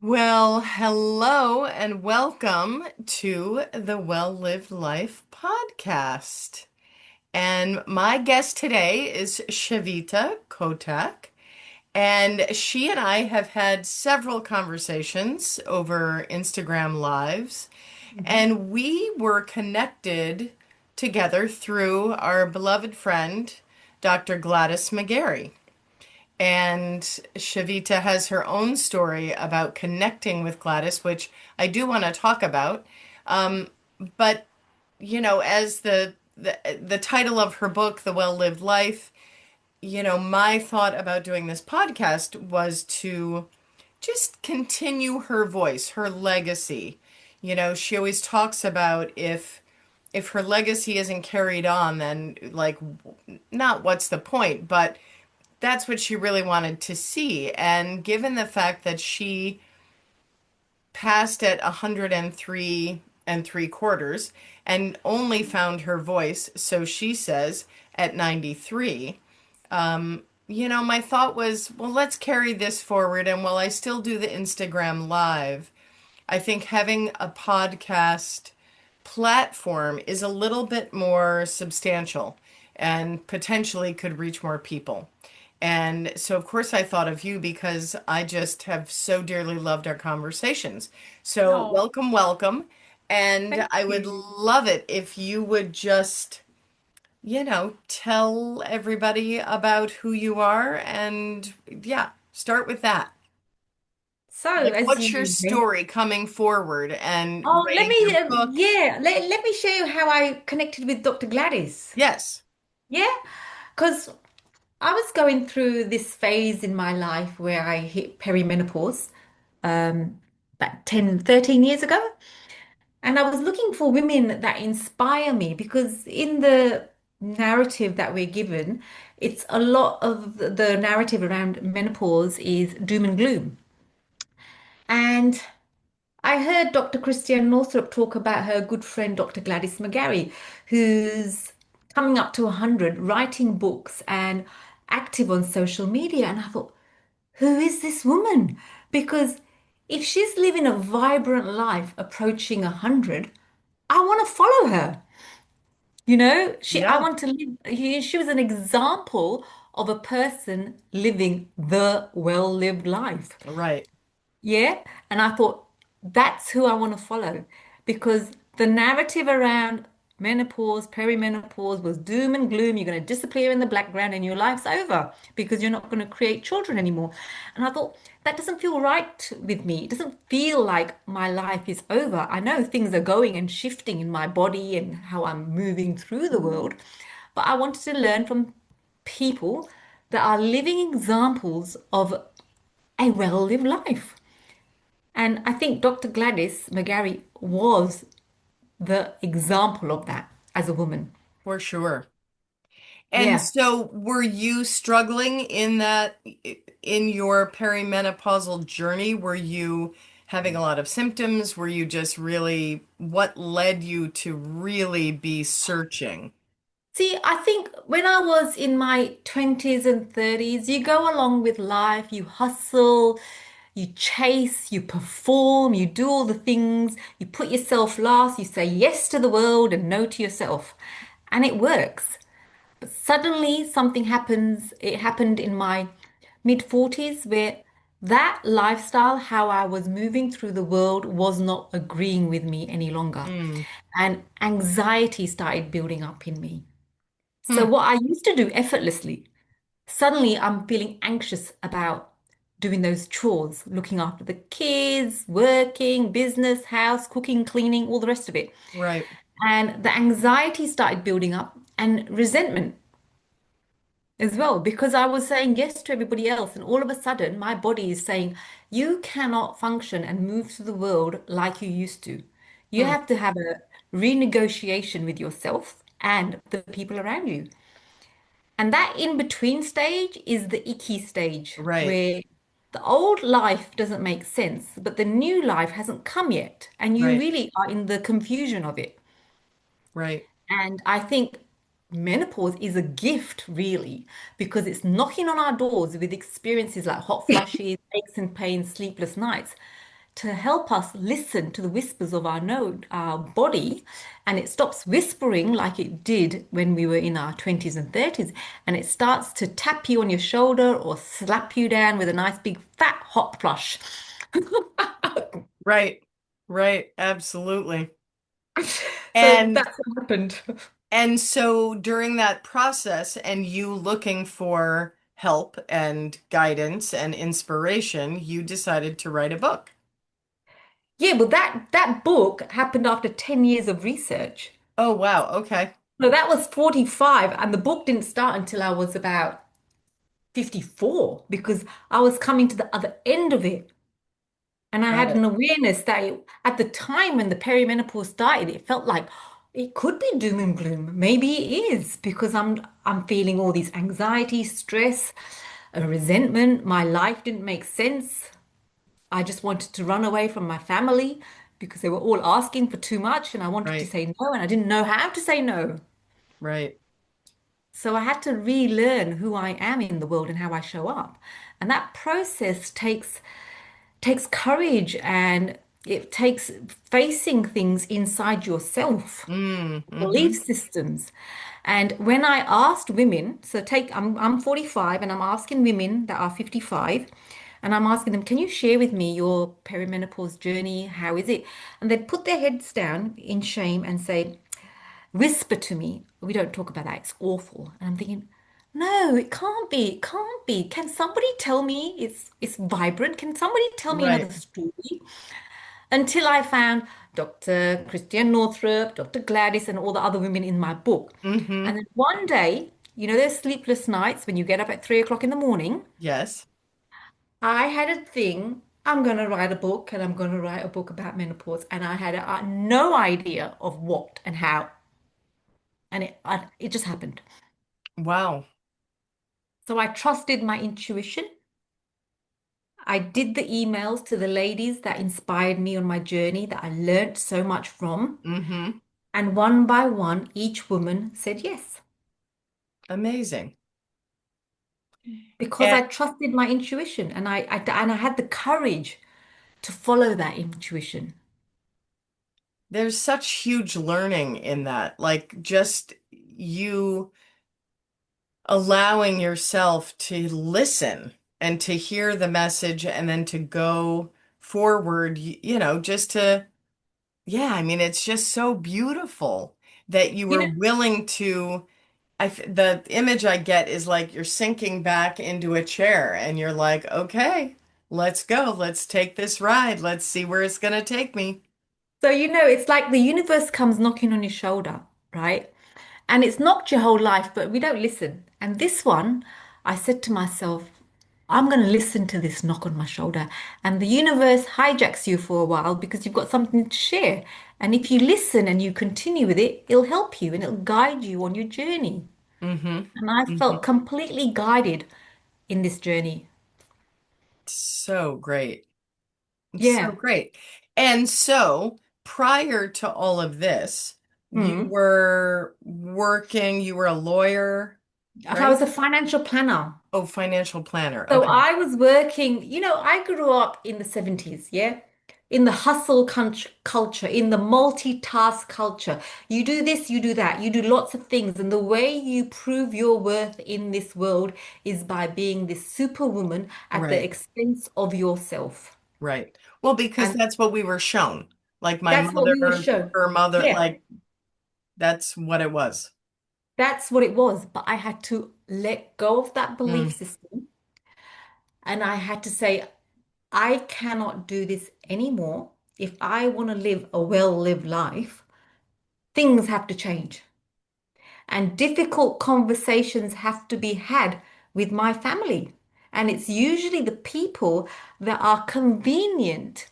Well, hello and welcome to the Well Lived Life podcast. And my guest today is Shavita Kotak. And she and I have had several conversations over Instagram Lives. Mhm. And we were connected together through our beloved friend, Dr. Gladys McGarry. And Shavita has her own story about connecting with Gladys, which I do want to talk about. Um, but as the title of her book, The Well-Lived Life, my thought about doing this podcast was to just continue her voice, her legacy. She always talks about if her legacy isn't carried on, then like not what's the point, but that's what she really wanted to see. And given the fact that she passed at 103 and three quarters and only found her voice, so she says, at 93, my thought was, well, let's carry this forward. And while I still do the Instagram live, I think having a podcast platform is a little bit more substantial and potentially could reach more people. And so, of course, I thought of you because I just have so dearly loved our conversations. So, Oh, welcome, welcome. And thank I would you. love it if you would just, tell everybody about who you are and, yeah, start with that. So, Like, as what's your you story coming forward and let writing your me, book? let me show you how I connected with Dr. Gladys. Yes. Yeah, because I was going through this phase in my life where I hit perimenopause about 10, 13 years ago. And I was looking for women that inspire me because in the narrative that we're given, it's a lot of the narrative around menopause is doom and gloom. And I heard Dr. Christiane Northrup talk about her good friend, Dr. Gladys McGarry, who's coming up to 100, writing books and active on social media. And I thought, who is this woman? Because if she's living a vibrant life approaching 100, I want to follow her. I Yeah. want to live. She was an example of a person living the well-lived life. Right. Yeah. And I thought that's who I want to follow because the narrative around menopause, perimenopause was doom and gloom. You're going to disappear in the background and your life's over because you're not going to create children anymore. And I thought that doesn't feel right with me. It doesn't feel like my life is over. I know things are going and shifting in my body and how I'm moving through the world, but I wanted to learn from people that are living examples of a well-lived life. And I think Dr. Gladys McGarry was the example of that as a woman. For sure. And Yeah. so were you struggling in that in your perimenopausal journey? Were you having a lot of symptoms? Were you just really, what led you to really be searching? See, I think when I was in my 20s and 30s, you go along with life, you hustle, you chase, you perform, you do all the things, you put yourself last, you say yes to the world and no to yourself. And it works. But suddenly something happens. It happened in my mid 40s where that lifestyle, how I was moving through the world, was not agreeing with me any longer. Mm. And anxiety started building up in me. So, Hmm. what I used to do effortlessly, suddenly I'm feeling anxious about doing those chores, looking after the kids, working, business, house, cooking, cleaning, all the rest of it. Right. And the anxiety started building up and resentment as well because I was saying yes to everybody else. And all of a sudden, my body is saying, you cannot function and move through the world like you used to. You Hmm. have to have a renegotiation with yourself and the people around you. And that in between stage is the icky stage Right. where the old life doesn't make sense, but the new life hasn't come yet. And you Right. really are in the confusion of it. Right. And I think menopause is a gift, really, because it's knocking on our doors with experiences like hot flushes, aches and pains, sleepless nights. to help us listen to the whispers of our body, and it stops whispering like it did when we were in our 20s and 30s, and it starts to tap you on your shoulder or slap you down with a nice big fat hot flush. Right. Right. Absolutely. So And that's what happened. and so during that process and you looking for help and guidance and inspiration, you decided to write a book. Yeah, well, that book happened after 10 years of research. Oh, wow. Okay. So that was 45, and the book didn't start until I was about 54 because I was coming to the other end of it. And I Got had an it. awareness that at the time when the perimenopause started, it felt like it could be doom and gloom. Maybe it is because I'm feeling all these anxiety, stress, a resentment. My life didn't make sense. I just wanted to run away from my family because they were all asking for too much and I wanted to Right. say no and I didn't know how to say no. Right. So I had to relearn who I am in the world and how I show up. And that process takes courage and it takes facing things inside yourself, belief Mm-hmm. systems. And when I asked women, so take I'm 45 and I'm asking women that are 55 and I'm asking them, can you share with me your perimenopause journey? How is it? And they'd put their heads down in shame and say, whisper to me, we don't talk about that, it's awful. And I'm thinking, no, it can't be, it can't be. Can somebody tell me it's vibrant? Can somebody tell me another Right. story? Until I found Dr. Christiane Northrup, Dr. Gladys, and all the other women in my book. Mm-hmm. And then one day, you know, those sleepless nights when you get up at 3 o'clock in the morning, Yes. I had a thing. I'm going to write a book and I'm going to write a book about menopause. And I had no idea of what and how. And it just happened. Wow. So I trusted my intuition. I did the emails to the ladies that inspired me on my journey that I learned so much from. Mm-hmm. And one by one, each woman said yes Amazing. because And I trusted my intuition and I had the courage to follow that intuition. there's such huge learning in that. Like just you allowing yourself to listen and to hear the message and then to go forward, just to, yeah, I mean, it's just so beautiful that you You were know, willing to. The image I get is like you're sinking back into a chair and you're like, okay, let's go. Let's take this ride. Let's see where it's going to take me. so it's like the universe comes knocking on your shoulder, right? And it's knocked your whole life, but we don't listen. And this one, I said to myself, I'm going to listen to this knock on my shoulder. And the universe hijacks you for a while because you've got something to share. And if you listen and you continue with it, it'll help you and it'll guide you on your journey. Mm-hmm. And I Mm-hmm. felt completely guided in this journey. So great. It's so Yeah. great. And so prior to all of this, you Mm. were working, you were a lawyer, I was right? a financial planner. Oh, financial planner. So Okay. I was working, I grew up in the 70s, yeah? In the hustle culture, in the multitask culture. You do this, you do that, you do lots of things. And the way you prove your worth in this world is by being this superwoman at the Right. expense of yourself. Right. Well, because And that's what we were shown. Like my that's what we were mother, shown. her mother, Yeah, like that's what it was. that's what it was. But I had to let go of that belief Mm, system. And I had to say, I cannot do this anymore. If I want to live a well-lived life, things have to change. And difficult conversations have to be had with my family. And it's usually the people that are convenient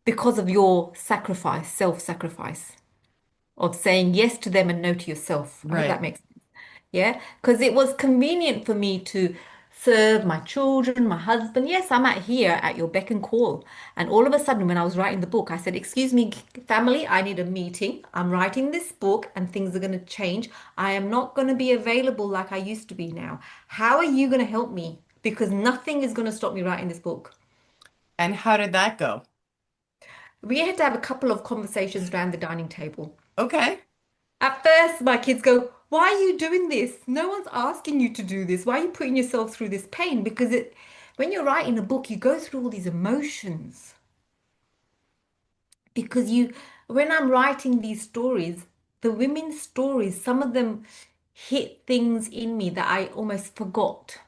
because of your sacrifice, self-sacrifice, of saying yes to them and no to yourself. I hope that right. makes sense. Yeah, because it was convenient for me to serve my children, my husband. Yes, I'm at here at your beck and call. And all of a sudden, when I was writing the book, I said, excuse me, family, I need a meeting. I'm writing this book and things are going to change. I am not going to be available like I used to be now. How are you going to help me? Because nothing is going to stop me writing this book. And how did that go? We had to have a couple of conversations around the dining table. Okay. At first, my kids go, "Why are you doing this? No one's asking you to do this. Why are you putting yourself through this pain?" Because when you're writing a book, you go through all these emotions. Because when I'm writing these stories, the women's stories, some of them hit things in me that I almost forgot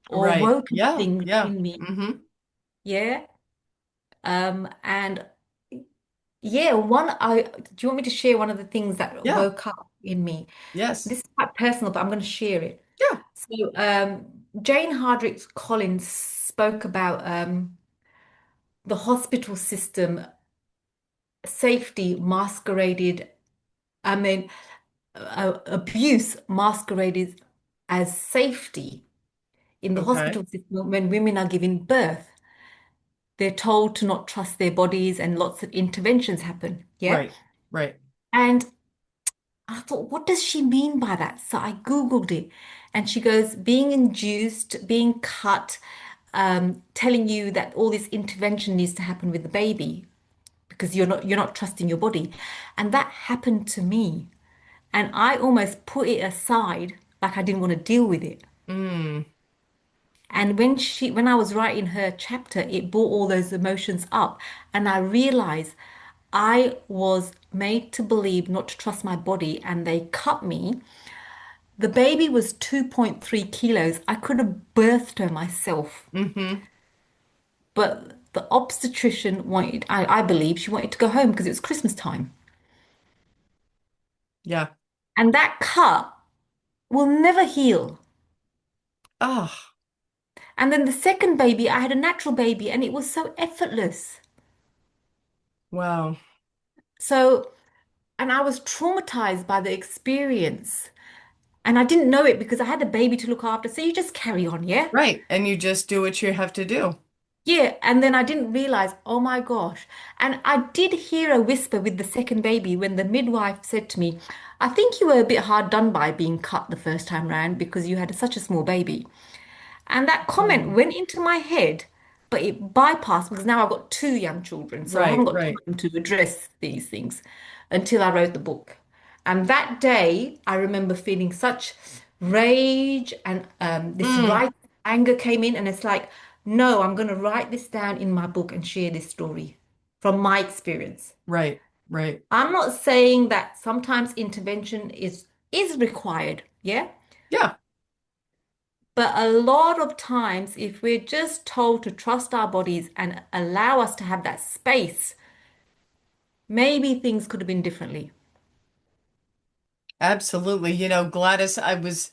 or Right. woken Yeah. things Yeah. in me. Mm-hmm. Yeah. And yeah, do you want me to share one of the things that Yeah. woke up in me? Yes. This is quite personal, but I'm going to share it. Yeah. So, Jane Hardricks Collins spoke about the hospital system safety masqueraded, I mean, abuse masqueraded as safety in the Okay. hospital system when women are giving birth. They're told to not trust their bodies and lots of interventions happen. Yeah. Right. Right. And I thought, what does she mean by that? So I Googled it and she goes, being induced, being cut, telling you that all this intervention needs to happen with the baby because you're not trusting your body. And that happened to me. And I almost put it aside, like I didn't want to deal with it. Mm. And when I was writing her chapter, it brought all those emotions up. And I realized I was made to believe not to trust my body, and they cut me. The baby was 2.3 kilos. I could have birthed her myself. Mm-hmm. But the obstetrician wanted, I believe, she wanted to go home because it was Christmas time. Yeah. And that cut will never heal. Oh, And then the second baby, I had a natural baby and it was so effortless. wow. So, and I was traumatized by the experience. And I didn't know it because I had a baby to look after. So you just carry on, yeah? Right. And you just do what you have to do. Yeah. And then I didn't realize, oh my gosh. And I did hear a whisper with the second baby when the midwife said to me, I think you were a bit hard done by being cut the first time round because you had such a small baby. And that comment Oh. went into my head, but it bypassed because now I've got two young children. So I Right. haven't got Right. time to address these things until I wrote the book. And that day, I remember feeling such rage and this Mm. right anger came in. And it's like, no, I'm going to write this down in my book and share this story from my experience. Right. Right. I'm not saying that sometimes intervention is required, yeah? Yeah. But a lot of times, if we're just told to trust our bodies and allow us to have that space, maybe things could have been differently. Absolutely. Gladys, I was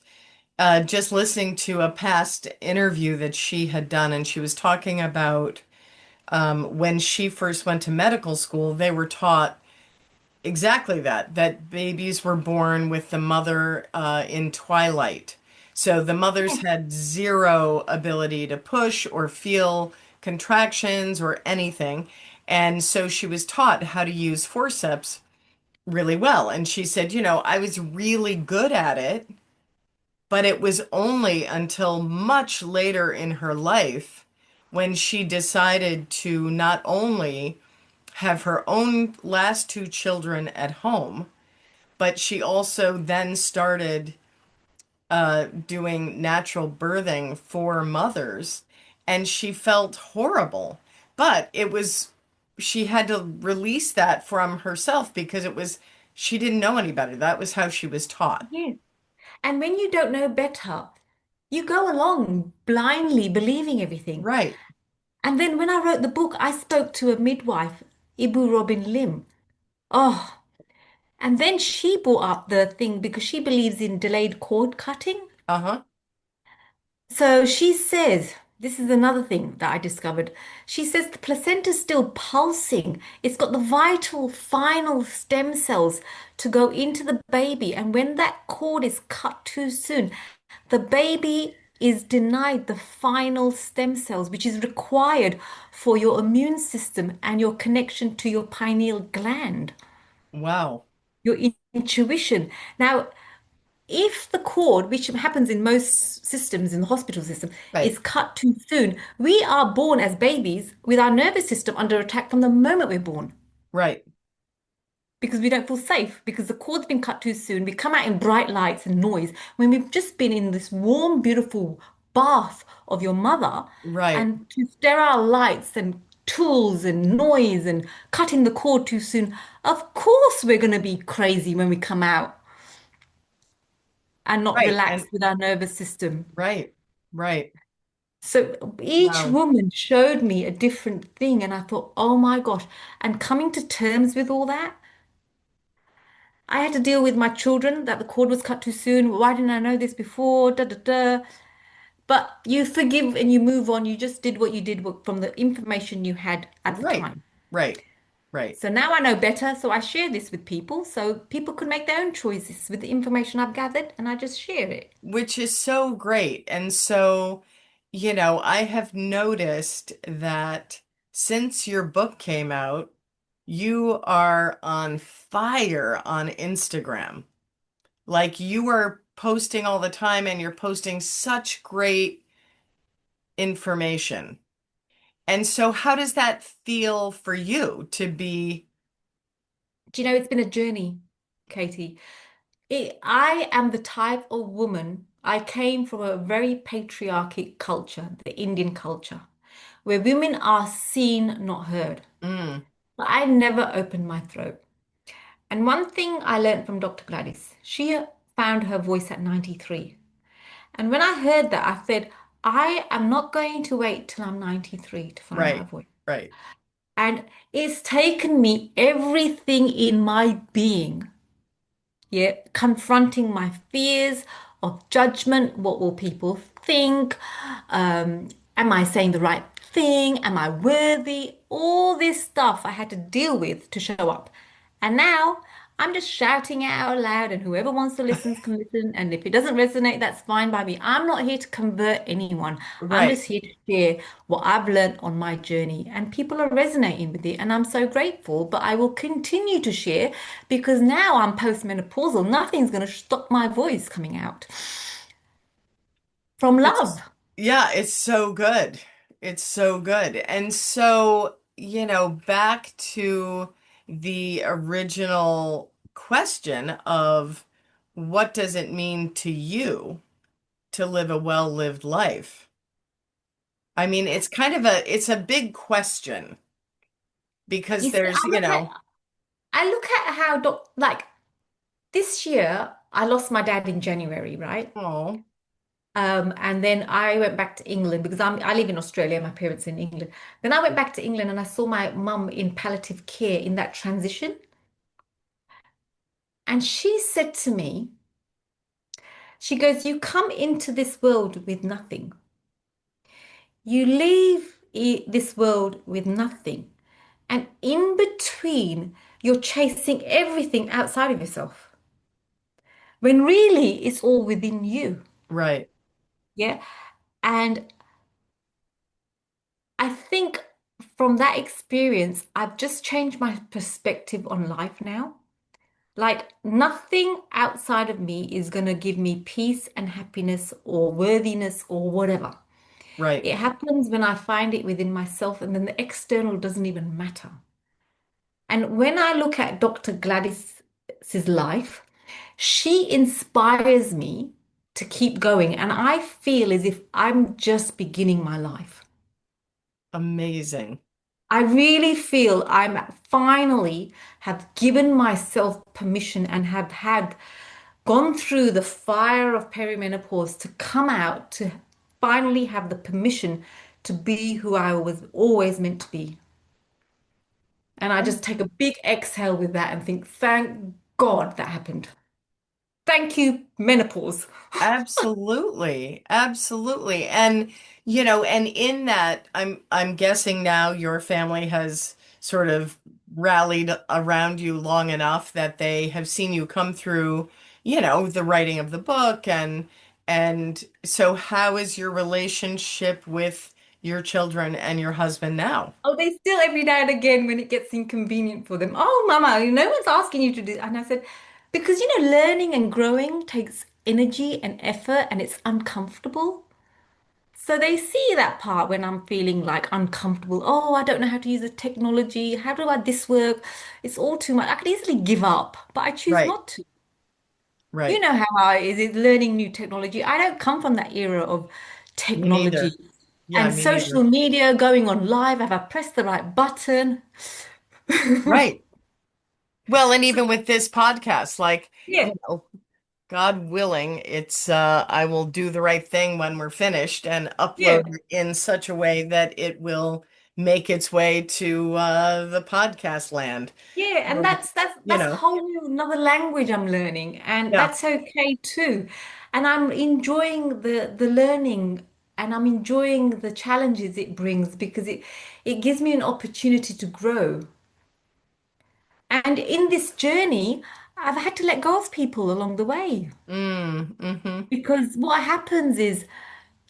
just listening to a past interview that she had done, and she was talking about when she first went to medical school, they were taught exactly that babies were born with the mother in twilight. So the mothers had zero ability to push or feel contractions or anything. And so she was taught how to use forceps really well. And she said, I was really good at it, but it was only until much later in her life when she decided to not only have her own last two children at home, but she also then started doing natural birthing for mothers, and she felt horrible. But she had to release that from herself because she didn't know any better. That was how she was taught. Yes. And when you don't know better, you go along blindly believing everything. Right. And then when I wrote the book, I spoke to a midwife, Ibu Robin Lim. Oh, and then she brought up the thing because she believes in delayed cord cutting. Uh-huh. So she says, this is another thing that I discovered. She says the placenta's still pulsing. It's got the vital final stem cells to go into the baby. And when that cord is cut too soon, the baby is denied the final stem cells, which is required for your immune system and your connection to your pineal gland, Wow. your intuition. Now, if the cord, which happens in most systems in the hospital system, Right. is cut too soon, we are born as babies with our nervous system under attack from the moment we're born Right. because we don't feel safe because the cord's been cut too soon. We come out in bright lights and noise when we've just been in this warm, beautiful bath of your mother Right. and to sterile lights and tools and noise and cutting the cord too soon. Of course, we're going to be crazy when we come out and not Right. And relaxed with our nervous system. right. Right. So each Wow. woman showed me a different thing, and I thought, oh my gosh. And coming to terms with all that, I had to deal with my children that the cord was cut too soon. Why didn't I know this before? Da da da. But you forgive and you move on. You just did what you did from the information you had at the Right. time. Right. Right. So now I know better, so I share this with people so people could make their own choices with the information I've gathered, and I just share it. Which is so great. And so, I have noticed that since your book came out, you are on fire on Instagram. Like you are posting all the time and you're posting such great information. And so, how does that feel for you to be? Do you know, it's been a journey, Katie. I am the type of woman, I came from a very patriarchic culture, the Indian culture, where women are seen, not heard. Mm, But I never opened my throat. And one thing I learned from Dr. Gladys, she found her voice at 93. And when I heard that, I said, I am not going to wait till I'm 93 to find my right, voice. right, And it's taken me everything in my being, yeah, confronting my fears of judgment. What will people think? Am I saying the right thing? Am I worthy? All this stuff I had to deal with to show up. And now I'm just shouting it out loud, and whoever wants to listen can listen. And if it doesn't resonate, that's fine by me. I'm not here to convert anyone. I'm right. just here to share what I've learned on my journey. And people are resonating with it. And I'm so grateful. But I will continue to share because now I'm postmenopausal. Nothing's going to stop my voice coming out from love. It's yeah, it's so good. It's so good. And so, back to the original question of what does it mean to you to live a well-lived life? I mean, it's a big question because You see, there's, I look at how like this year I lost my dad in January, right? oh, And then I went back to England because I live in Australia, my parents are in England. Then I went back to England and I saw my mum in palliative care in that transition. And she said to me, she goes, you come into this world with nothing. You leave this world with nothing. And in between, you're chasing everything outside of yourself. When really it's all within you. right. Yeah. And I think from that experience, I've just changed my perspective on life now. Like nothing outside of me is going to give me peace and happiness or worthiness or whatever. Right. It happens when I find it within myself, and then the external doesn't even matter. And when I look at Dr. Gladys's life, she inspires me to keep going. And I feel as if I'm just beginning my life. Amazing. I really feel I'm finally have given myself permission and have had gone through the fire of perimenopause to come out to finally have the permission to be who I was always meant to be. And I just take a big exhale with that and think, thank God that happened. Thank you, menopause. Absolutely. Absolutely. And in that, I'm guessing now your family has sort of rallied around you long enough that they have seen you come through, the writing of the book and so how is your relationship with your children and your husband now? Oh, they still every now and again when it gets inconvenient for them. Oh, Mama, no one's asking you to do. And I said, because learning and growing takes energy and effort and it's uncomfortable. So they see that part when I'm feeling like uncomfortable. Oh, I don't know how to use the technology. How do I this work? It's all too much. I could easily give up, but I choose Right. not to. You Right. know how I is it learning new technology. I don't come from that era of Me neither. technology Yeah, and me social neither. media going on live. Have I pressed the right button? Right. Well, and even with this podcast, like, Yeah, you know, God willing, it's I will do the right thing when we're finished and yeah. upload it in such a way that it will make its way to the podcast land. Yeah, and Um, you that's a know, whole new another language I'm learning, and yeah. that's okay too. And I'm enjoying the learning, and I'm enjoying the challenges it brings because it gives me an opportunity to grow. And in this journey, I've had to let go of people along the way Mm-hmm. because what happens is,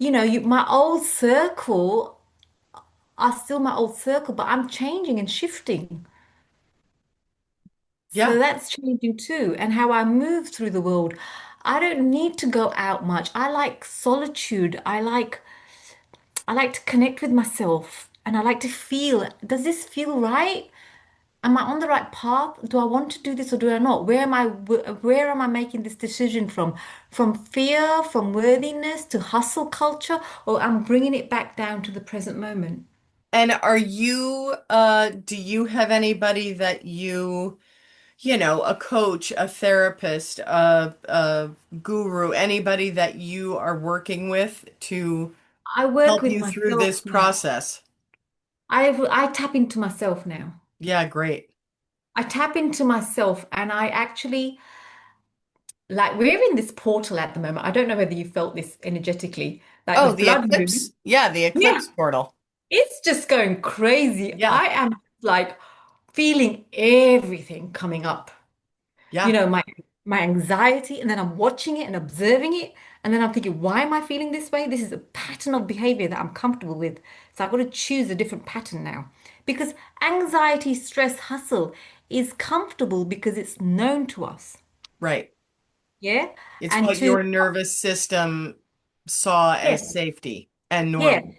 my old circle are still my old circle, but I'm changing and shifting. So Yeah. that's changing too. And how I move through the world. I don't need to go out much. I like solitude. I like to connect with myself and I like to feel, does this feel right? Am I on the right path? Do I want to do this or do I not? Where am I making this decision from? From fear, from worthiness to hustle culture, or I'm bringing it back down to the present moment? And do you have anybody that a coach, a therapist, a guru, anybody that you are working with to I work help with you through myself this now. process? I tap into myself now. Yeah, great. I tap into myself and I actually like we're in this portal at the moment. I don't know whether you felt this energetically, like the Oh, the blood moving. eclipse. Yeah, the Yeah, eclipse portal. it's just going crazy. Yeah, I am like feeling everything coming up. You yeah, know, my anxiety, and then I'm watching it and observing it, and then I'm thinking, why am I feeling this way? This is a pattern of behavior that I'm comfortable with. So I've got to choose a different pattern now. Because anxiety, stress, hustle is comfortable because it's known to us. right. Yeah. It's And what to, your nervous system saw yeah, as safety and yeah. normal.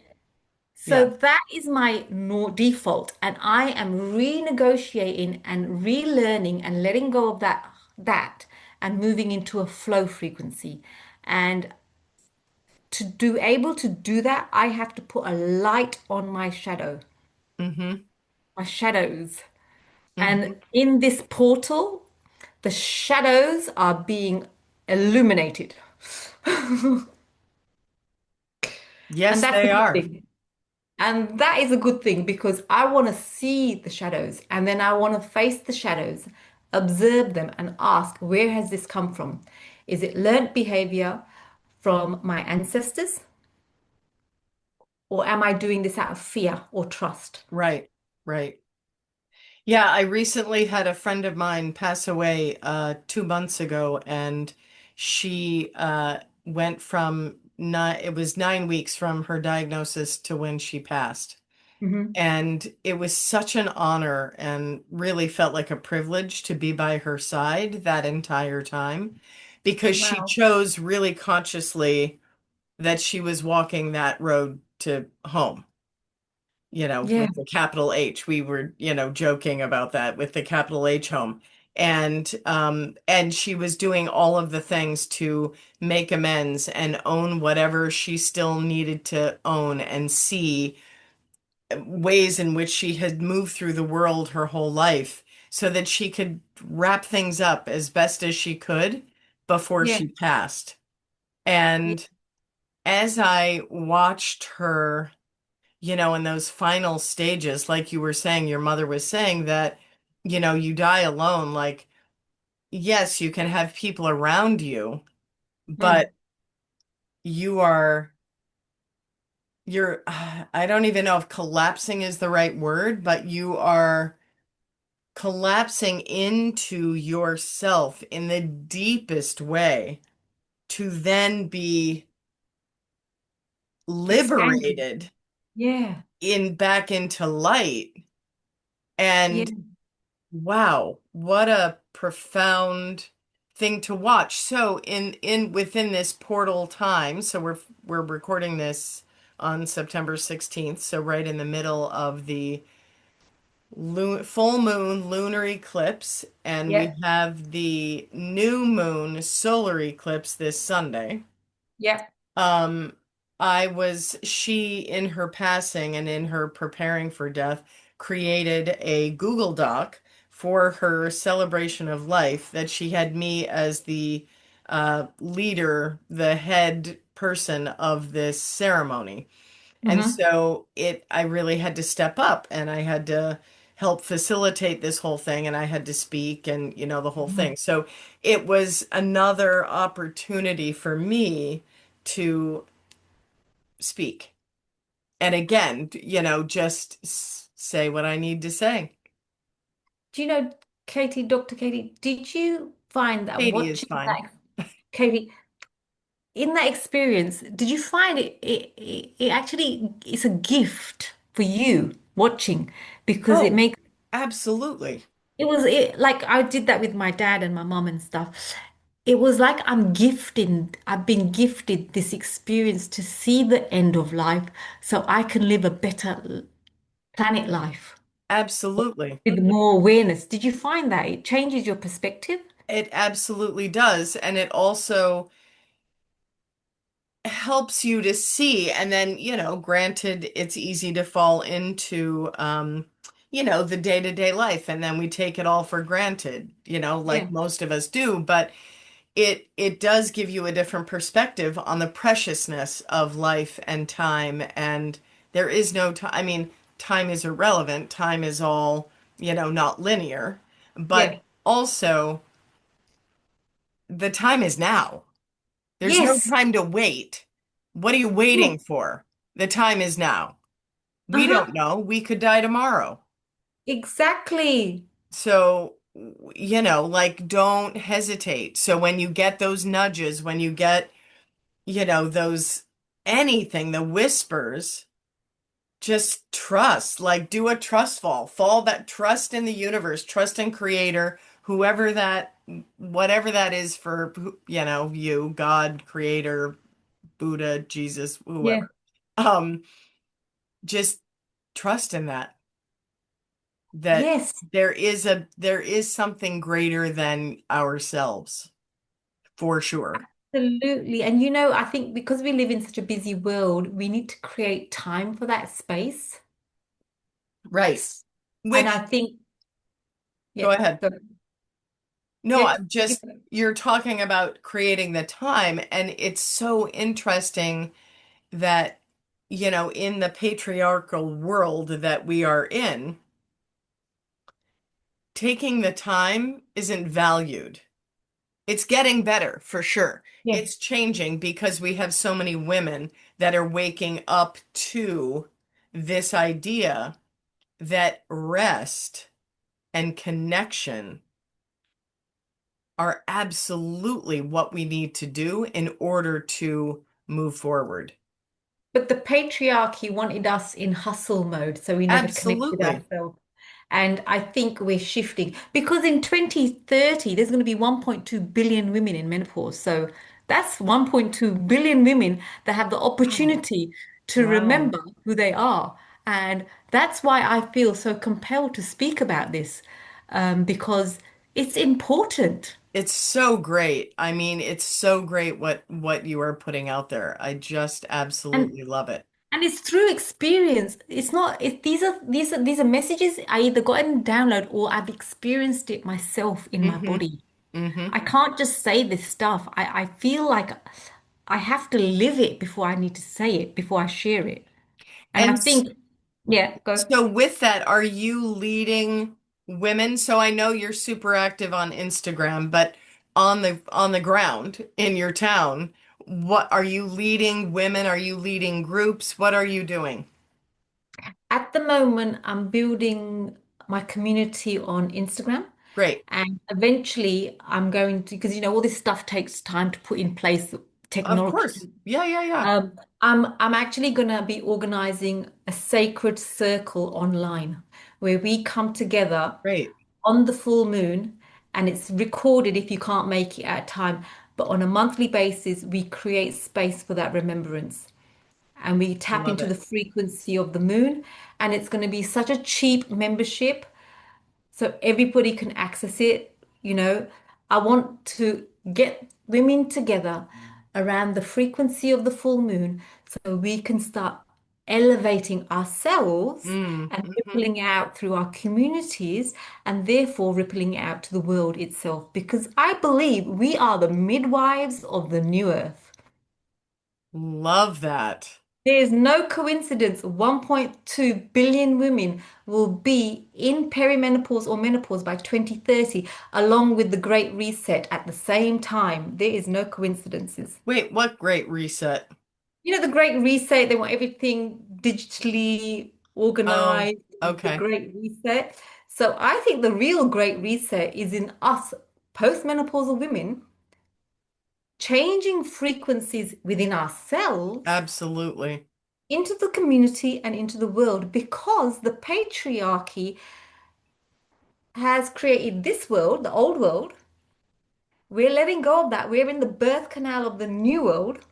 So Yeah. that is my no default. And I am renegotiating and relearning and letting go of that and moving into a flow frequency. And to do able to do that, I have to put a light on Mm-hmm. my shadows. And Mm-hmm. in this portal, the shadows are being illuminated. And Yes, that's a they good are. thing. And that is a good thing because I want to see the shadows and then I want to face the shadows, observe them, and ask, where has this come from? Is it learnt behavior from my ancestors, or am I doing this out of fear or trust? Right. Right. Yeah, I recently had a friend of mine pass away 2 months ago, and she went from it was 9 weeks from her diagnosis to when she passed. Hmm. And it was such an honor and really felt like a privilege to be by her side that entire time because she Wow. chose really consciously that she was walking that road to home, Yeah, with the capital H. We were, joking about that with the capital H home. And she was doing all of the things to make amends and own whatever she still needed to own and see ways in which she had moved through the world her whole life so that she could wrap things up as best as she could before yeah, she passed. yeah, And as I watched her, in those final stages, like you were saying, your mother was saying that, you die alone. Like, yes, you can have people around you, mm, but you are, I don't even know if collapsing is the right word, but you are collapsing into yourself in the deepest way to then be expanding. liberated Yeah, in back into light. yeah, And wow, what a profound thing to watch. So in within this portal time, so we're recording this on September 16th, so right in the middle of the full moon lunar eclipse, and we Yeah. have the new moon solar eclipse this Sunday. Yeah. Um, she in her passing and in her preparing for death created a Google Doc for her celebration of life that she had me as the leader, the head person of this ceremony. And Hmm. so I really had to step up and I had to help facilitate this whole thing and I had to speak and, the whole thing. So it was another opportunity for me to speak. And again, just say what I need to say. Do you know, Katie, Dr. Katie, did you find that Katie is watching fine. that, Katie, in that experience, did you find it actually is a gift for you watching because it Oh, makes absolutely. like I did that with my dad and my mom and stuff. It was like I've been gifted this experience to see the end of life so I can live a better planet life Absolutely. with more awareness. Did you find that it changes your perspective? It absolutely does. And it also helps you to see. And then, granted, it's easy to fall into, the day-to-day life. And then we take it all for granted, like Yeah, most of us do. But it does give you a different perspective on the preciousness of life and time. And there is no time. I mean, time is irrelevant. Time is all, not linear. But yeah, also, the time is now. There's no yes, time to wait. What are you yes, waiting for? The time is now. We uh-huh, don't know. We could die tomorrow. exactly. So, like, don't hesitate. So when you get those nudges, when you get, those anything, the whispers, just trust. Like, do a trust fall. Fall that trust in the universe, trust in creator, whoever that, whatever that is for, you, God, creator, Buddha, Jesus, Yeah, whoever. Just trust in that yes. there is something greater than ourselves, for sure. Absolutely. And I think because we live in such a busy world, we need to create time for that space. Right. And Which, I think, go yeah, ahead. go, No, yeah, I'm just, you're talking about creating the time, and it's so interesting that, in the patriarchal world that we are in, taking the time isn't valued. It's getting better for sure. yeah. It's changing because we have so many women that are waking up to this idea that rest and connection are absolutely what we need to do in order to move forward. But the patriarchy wanted us in hustle mode, so we never connected Absolutely. ourselves. And I think we're shifting because in 2030, there's going to be 1.2 billion women in menopause. So that's 1.2 billion women that have the Wow. opportunity to Wow. remember who they are. And that's why I feel so compelled to speak about this, because it's important. It's so great. I mean, it's so great what you are putting out there. I just And absolutely love it. And it's through experience. It's not, these are messages I either got in download or I've experienced it myself in my Hmm. body. Hmm. I can't just say this stuff. I feel like I have to live it before I need to say it, before I share it. And I And think, yeah, go. so with that, are you leading women? So I know you're super active on Instagram, but on the ground in your town, what are you leading women? Are you leading groups? What are you doing? At the moment, I'm building my community on Instagram. Great. And eventually I'm going to, because all this stuff takes time to put in place, Of technology. course. Yeah, yeah, yeah. I'm actually going to be organizing a sacred circle online where we come together Great. on the full moon and it's recorded if you can't make it at a time. But on a monthly basis, we create space for that remembrance and we tap Love into the it. frequency of the moon. And it's going to be such a cheap membership so everybody can access it. You know, I want to get women together around the frequency of the full moon so we can start elevating ourselves Mm, and hmm. rippling out through our communities and therefore rippling out to the world itself. Because I believe we are the midwives of the new earth. Love that. There is no coincidence 1.2 billion women will be in perimenopause or menopause by 2030, along with the Great Reset at the same time. There is no coincidences. Wait, what great reset? You know, the Great Reset, they want everything digitally Oh, organized, the okay. Great Reset. So I think the real Great Reset is in us postmenopausal women changing frequencies within ourselves Absolutely. into the community and into the world because the patriarchy has created this world, the old world. We're letting go of that. We're in the birth canal of the new world.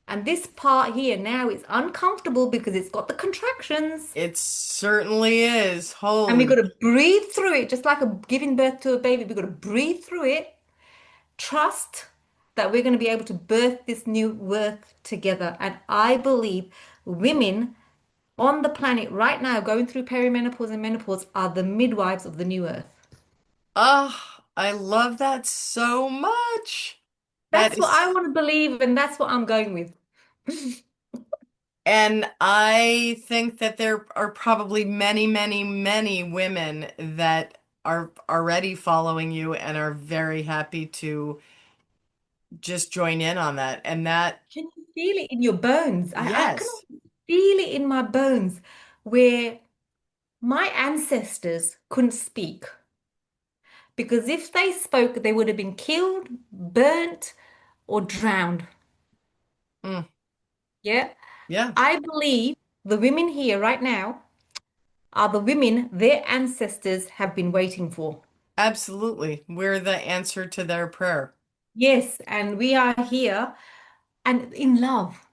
And this part here now is uncomfortable because it's got the contractions. It certainly is. And we've got Holy. to breathe through it, just like giving birth to a baby. We've got to breathe through it, trust that we're going to be able to birth this new worth together. And I believe women on the planet right now going through perimenopause and menopause are the midwives of the new earth. Oh, I love that so much. That That's what is, I want to believe, and that's what I'm going with. and I think that there are probably many, many, many women that are already following you and are very happy to just join in on that. And that, Can you feel it in your bones? I can yes. feel it in my bones where my ancestors couldn't speak because if they spoke, they would have been killed, burnt, or drowned. Mm, Yeah. yeah, I believe the women here right now are the women their ancestors have been waiting for. absolutely. We're the answer to their prayer. Yes, and we are here and in love.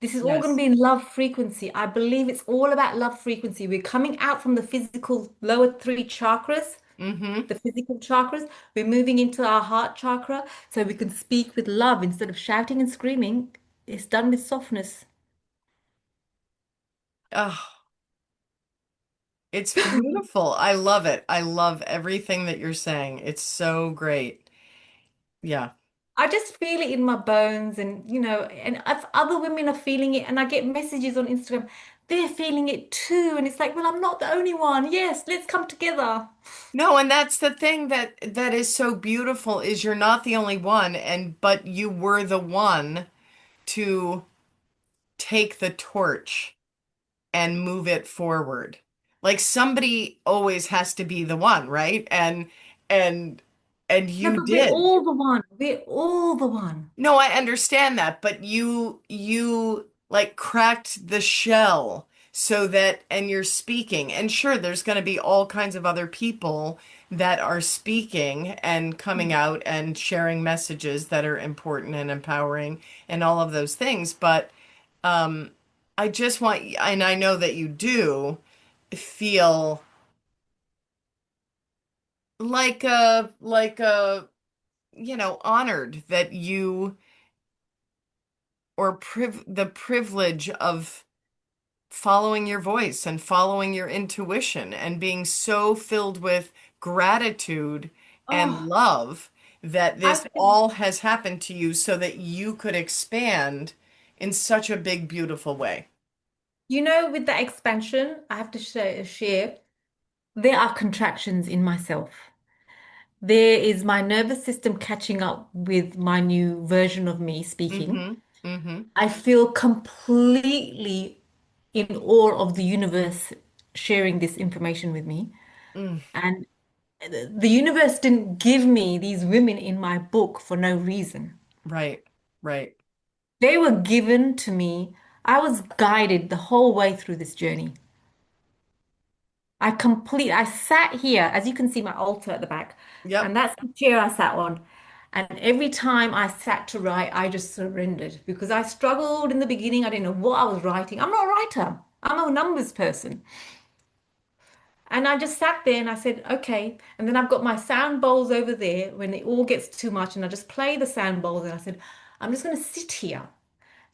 This is all going to Yes. be in love frequency. I believe it's all about love frequency. We're coming out from the physical lower three chakras, Mm-hmm. the physical chakras. We're moving into our heart chakra so we can speak with love instead of shouting and screaming. It's done with softness. Oh, it's beautiful. I love it. I love everything that you're saying. It's so great. Yeah. I just feel it in my bones, and and if other women are feeling it, and I get messages on Instagram, they're feeling it too. And it's like, well, I'm not the only one. Yes, let's come together. No, and that's the thing that is so beautiful is you're not the only one and but you were the one to take the torch and move it forward. Like somebody always has to be the one, right? And and No, you but we're did. all the one. We're all the one. No, I understand that, but you like cracked the shell so that and you're speaking. And sure, there's going to be all kinds of other people that are speaking and coming out and sharing messages that are important and empowering and all of those things, but um I just want and I know that you do feel like a honored that you or the privilege of following your voice and following your intuition and being so filled with gratitude and Oh, love that I this feel, all has happened to you so that you could expand in such a big, beautiful way. with the expansion, I have to share, there are contractions in myself. There is my nervous system catching up with my new version of me speaking. Mm-hmm. Mm-hmm. I feel completely in awe of the universe sharing this information with me. Mm. And the universe didn't give me these women in my book for no reason. Right. Right. They were given to me. I was guided the whole way through this journey. I sat here, as you can see my altar at the back, and Yep. that's the chair I sat on. And every time I sat to write, I just surrendered because I struggled in the beginning. I didn't know what I was writing. I'm not a writer. I'm a numbers person. And I just sat there and I said, okay. And then I've got my sound bowls over there when it all gets too much. And I just play the sound bowls and I said, I'm just going to sit here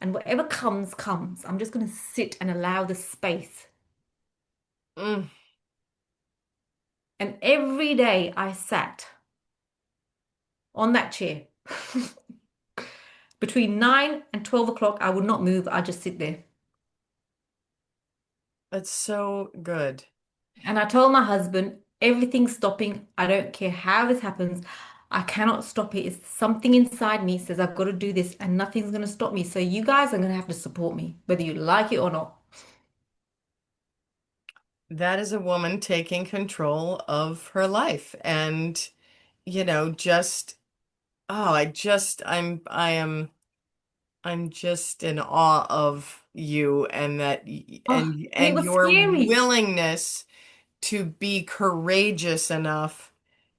and whatever comes, comes. I'm just going to sit and allow the space. Mm, And every day I sat on that chair between 9 and 12 o'clock. I would not move. I just sit there. that's so good. And I told my husband, everything's stopping. I don't care how this happens. I cannot stop it. It's something inside me says I've got to do this and nothing's going to stop me. So you guys are going to have to support me, whether you like it or not. That is a woman taking control of her life. And, just, oh, I'm just in awe of you and Oh, and it and was your scary. willingness to be courageous enough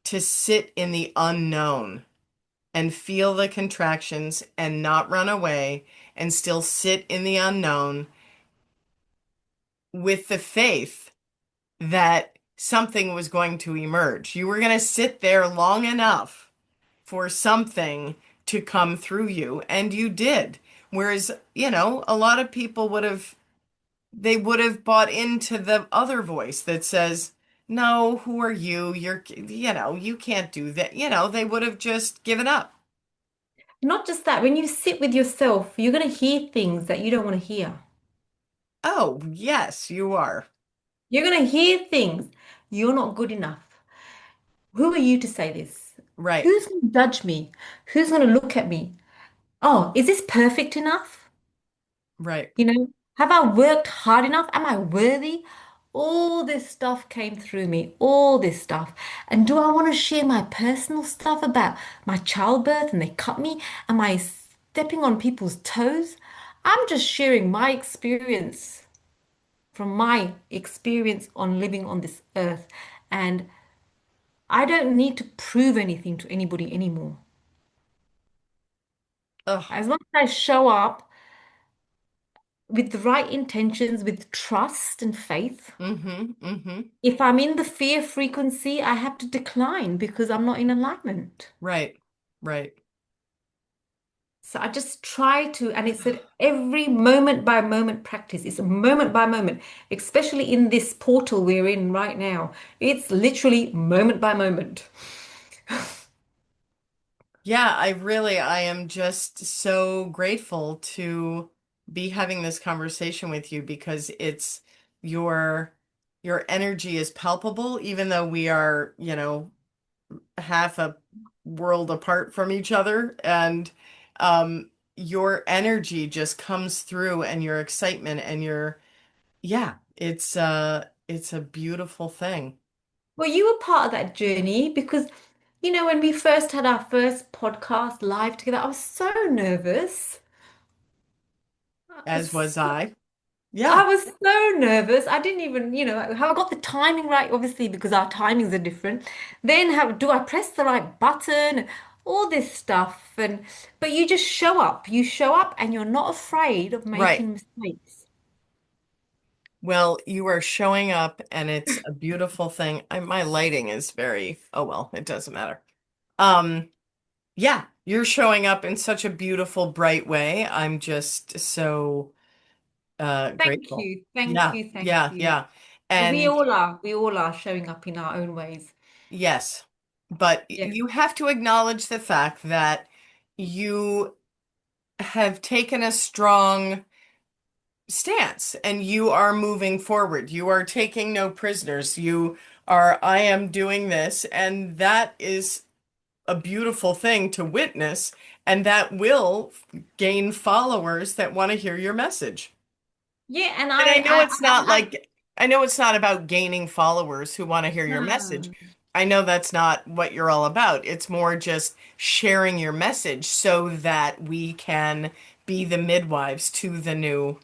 to sit in the unknown and feel the contractions and not run away and still sit in the unknown with the faith that something was going to emerge. You were going to sit there long enough for something to come through you, and you did. Whereas, a lot of people would have bought into the other voice that says, "No, who are you? You can't do that." They would have just given up. Not just that, when you sit with yourself, you're going to hear things that you don't want to hear. Oh, yes, you are. You're going to hear things. You're not good enough. Who are you to say this? Right, Who's going to judge me? Who's going to look at me? Oh, is this perfect enough? right. You know, have I worked hard enough? Am I worthy? All this stuff came through me, all this stuff. And do I want to share my personal stuff about my childbirth and they cut me? Am I stepping on people's toes? I'm just sharing my experience from my experience on living on this earth. And I don't need to prove anything to anybody anymore. Oh, As long as I show up with the right intentions, with trust and faith, mm-hmm, mm-hmm. if I'm in the fear frequency, I have to decline because I'm not in alignment. Right, right. So I just try to, and it's at every moment by moment practice. It's a moment by moment, especially in this portal we're in right now. It's literally moment by moment. Yeah, I am just so grateful to be having this conversation with you because your your energy is palpable, even though we are, half a world apart from each other. And your energy just comes through and your excitement and yeah, it's a beautiful thing, Well, you were part of that journey because, when we first had our first podcast live together, I was so nervous. I as was was I. I Yeah, was so nervous. I didn't even, have I got the timing right? Obviously, because our timings are different. Then how do I press the right button? All this stuff. But you just show up. You show up and you're not afraid of right. making mistakes. Well, you are showing up and it's a beautiful thing. My lighting is oh well, it doesn't matter. Um, yeah, you're showing up in such a beautiful, bright way. I'm just so Thank grateful. you. Thank Yeah, you. Thank yeah, you. yeah. We And all are. We all are showing up in our own ways. yes, but Yeah. you have to acknowledge the fact that you have taken a strong stance and you are moving forward. You are taking no prisoners. I am doing this, and that is a beautiful thing to witness, and that will gain followers that want to hear your message. Yeah. And And I I know it's not about gaining followers who want to hear your message. no. I know that's not what you're all about. It's more just sharing your message so that we can be the midwives to the new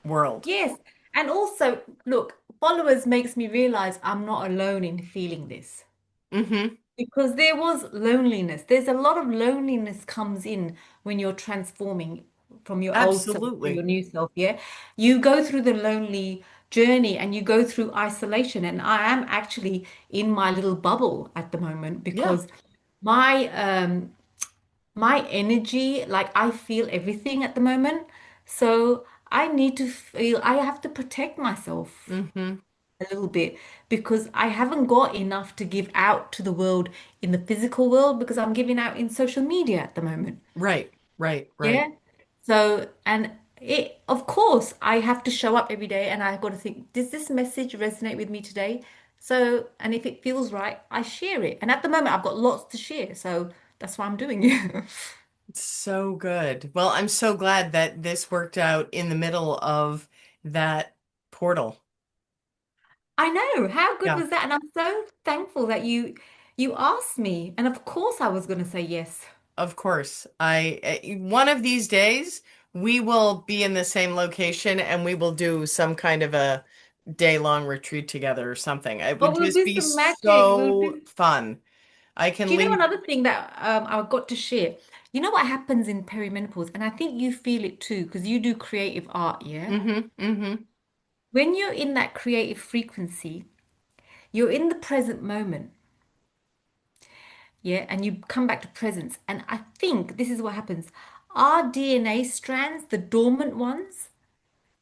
world. Yes. And also, look. followers makes me realize I'm not alone in feeling this. Mm-hmm. Because there was loneliness. There's a lot of loneliness comes in when you're transforming from your old self to your Absolutely. new self, yeah? You go through the lonely journey and you go through isolation. And I am actually in my little bubble at the moment Yeah. because my energy, like I feel everything at the moment. So I need to feel I have to protect myself Mm-hmm. a little bit because I haven't got enough to give out to the world in the physical world because I'm giving out in social media at the moment. Right. Right. Yeah. Right. So, and of course, I have to show up every day and I've got to think, does this message resonate with me today? So, and if it feels right, I share it. And at the moment, I've got lots to share. So that's what I'm doing. It's so good. Well, I'm so glad that this worked out in the middle of that portal. I know. How good Yeah. was that? And I'm so thankful that you asked me. And of course, I was going to say yes. Of course. One of these days we will be in the same location and we will do some kind of a day-long retreat together or something. It Oh, would we'll just do be some magic. We'll so do. fun. I Do can you know leave. another thing that I got to share? You know what happens in perimenopause, and I think you feel it too because you do creative art, yeah? Mm-hmm. Mm-hmm. When you're in that creative frequency, you're in the present moment, yeah? And you come back to presence. And I think this is what happens. Our DNA strands, the dormant ones,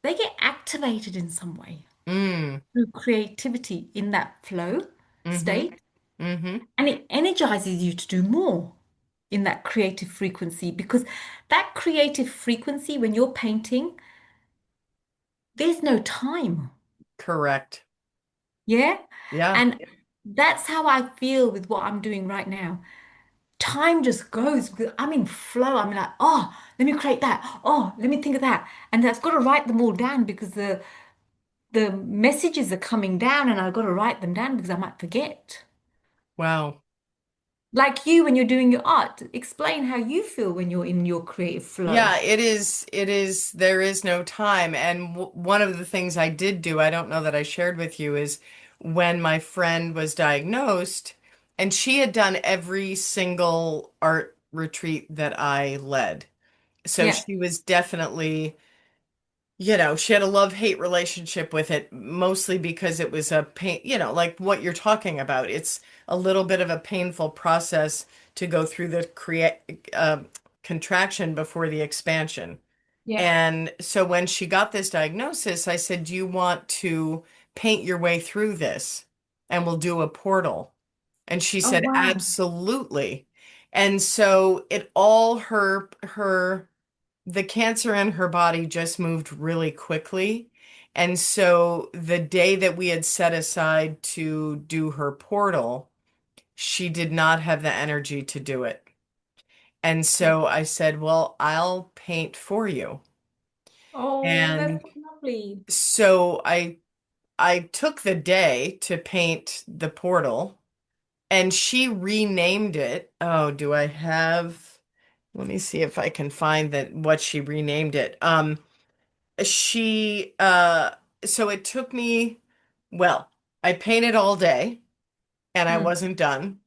they get activated in some way Mm. through creativity in that flow Mm-hmm. state. Mm-hmm. And it energizes you to do more in that creative frequency because that creative frequency, when you're painting, there's no time. Correct. Yeah. Yeah. And that's how I feel with what I'm doing right now. Time just goes because I'm in flow. I'm like, oh, let me create that. Oh, let me think of that. And I've got to write them all down because the messages are coming down and I've got to write them down because I might forget. Wow. Like you when you're doing your art, explain how you feel when you're in your creative flow. Yeah, there is no time. And one of the things I did do, I don't know that I shared with you, is when my friend was diagnosed, and she had done every single art retreat that I led. So Yeah. she was definitely, she had a love-hate relationship with it, mostly because it was a pain, like what you're talking about. It's a little bit of a painful process to go through the contraction before the expansion. Yeah. And so when she got this diagnosis, I said, "Do you want to paint your way through this? And we'll do a portal." And she Oh, said, wow. "Absolutely." And so it all the cancer in her body just moved really quickly. And so the day that we had set aside to do her portal, she did not have the energy to do it. And so I said, "Well, I'll paint for you." Oh, And that's lovely. so I took the day to paint the portal and she renamed it. Oh, do I have, let me see if I can find that what she renamed it. She so it took me, well, I painted all day and I Mm, wasn't done.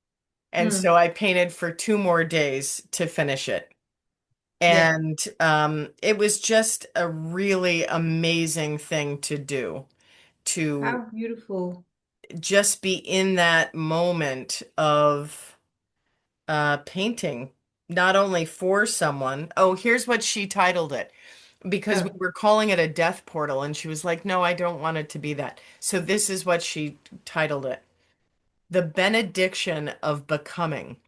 And mm, so I painted for 2 more days to finish it. yeah. And it was just a really amazing thing to do, to How beautiful. just be in that moment of painting, not only for someone. Oh, here's what she titled it, because we Oh, were calling it a death portal, and she was like, "No, I don't want it to be that." So this is what she titled it: The Benediction of Becoming.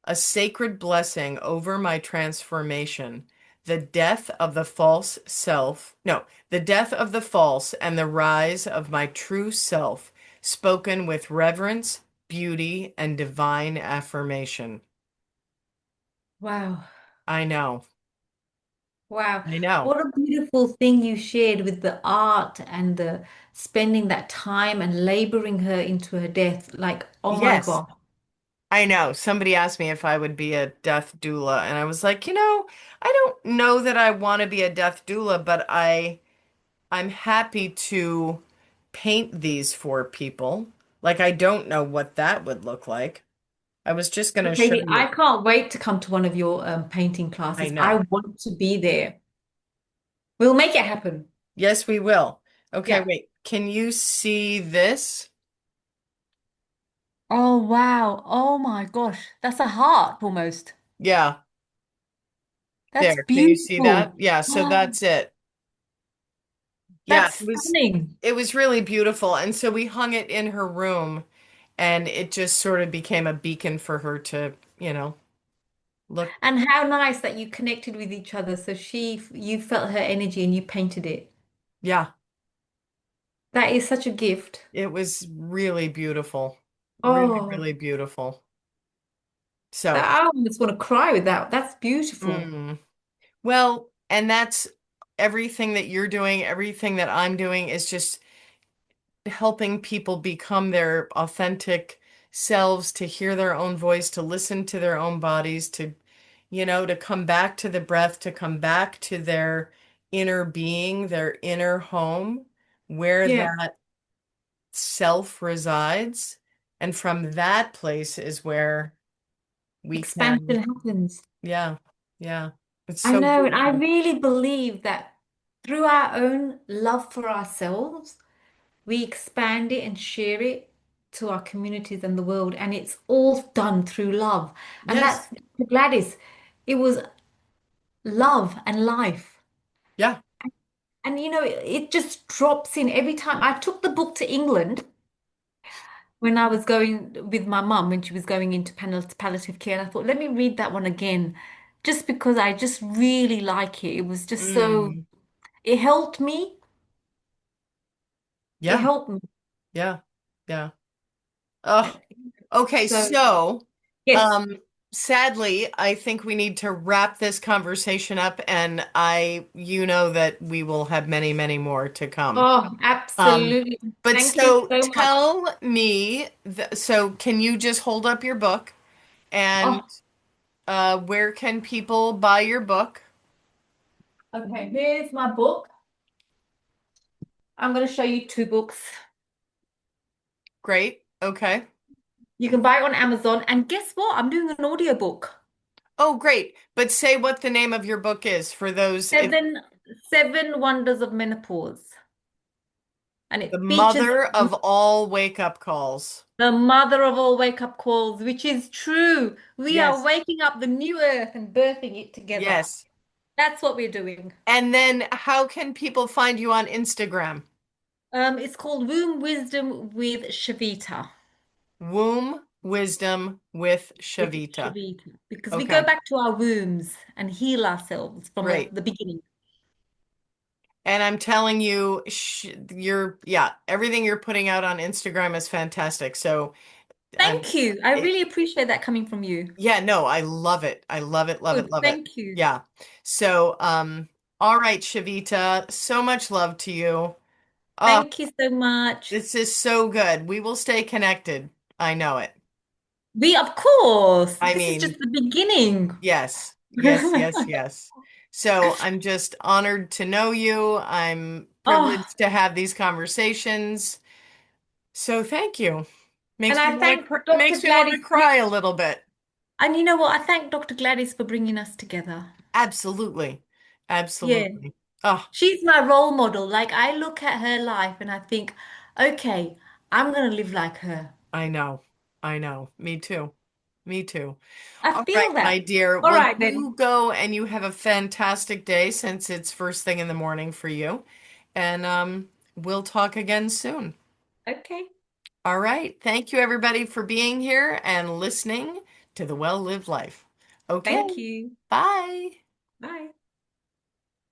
A sacred blessing over my transformation, the death of the false self, no, the death of the false and the rise of my true self, spoken with reverence, beauty, and divine affirmation. wow. I know, Wow. I know. What a beautiful thing you shared with the art and the spending that time and laboring her into her death. Like, oh my Yes, God. I know. Somebody asked me if I would be a death doula, and I was like, I don't know that I want to be a death doula, but I'm happy to paint these for people. Like, I don't know what that would look like. I was just going to show Katie, I you. can't wait to come to one of your painting I classes. I know. want to be there. We'll make it happen. Yes, we will. Okay, Yeah. wait. Can you see this? Oh, wow. Oh my gosh. That's a heart almost. Yeah, That's there. Can you see that? beautiful. Yeah, so Oh, that's it. Yeah, that's stunning. it was really beautiful. And so we hung it in her room and it just sort of became a beacon for her to, look. And how nice that you connected with each other. So you felt her energy and you painted it. Yeah, That is such a gift. it was really beautiful. Really, Oh, really beautiful. So, that I almost want to cry with that. That's beautiful. mm, well, and that's everything that you're doing, everything that I'm doing is just helping people become their authentic selves, to hear their own voice, to listen to their own bodies, to come back to the breath, to come back to their inner being, their inner home, where Yeah. that self resides. And from that place is where we can, Expansion happens. yeah, yeah. It's I so know, and I beautiful. really believe that through our own love for ourselves, we expand it and share it to our communities and the world, and it's all done through love. And Yes. that's Gladys. It was love and life. Yeah. And it just drops in every time. I took the book to England when I was going with my mum when she was going into palliative care. And I thought, let me read that one again, just because I just really like it. It was just so, Mm. it helped me. It Yeah. helped me. Yeah. Yeah. Oh, okay. So, So, yes. um, sadly, I think we need to wrap this conversation up, and you know that we will have many, many more to come. Oh, Um, absolutely. but Thank you so so much. tell me, so can you just hold up your book and Oh, where can people buy your book? okay. Here's my book. I'm going to show you two books. Great. Okay. You can buy it on Amazon. And guess what? I'm doing an audiobook. Oh, great. But say what the name of your book is for those, if Seven Wonders of Menopause. And the it features mother of all wake-up calls. the mother of all wake-up calls, which is true. We are Yes. waking up the new earth and birthing it together. Yes. That's what we're doing. And then how can people find you on Instagram? It's called Womb Wisdom with Shavita. Womb Wisdom with With Shavita. Shavita. Because we go Okay, back to our wombs and heal ourselves from great. the beginning. And I'm telling you, yeah, everything you're putting out on Instagram is fantastic. So, I'm, Thank you. I it, really appreciate that coming from you. yeah, no, I love it. I love it, love it, Good. love it. Thank you. Yeah. So, all right, Shavita, so much love to you. Oh, Thank you so much. this is so good. We will stay connected. I know it. Of course, I this is just mean, the beginning. yes, yes, yes, yes. So I'm just honored to know you. I'm Oh, privileged to have these conversations. So thank you. and I thank Dr. Makes me want to Gladys. cry a little bit. And you know what? I thank Dr. Gladys for bringing us together. Absolutely. Yeah, Absolutely. Oh, she's my role model. Like, I look at her life and I think, okay, I'm going to live like her. I know. I know. Me too. Me too. I All right, feel that. my dear. All Well, right, then. you go and you have a fantastic day since it's first thing in the morning for you. And we'll talk again soon. Okay. All right. Thank you, everybody, for being here and listening to the Well Lived Life. Okay. Thank you. Bye. Bye.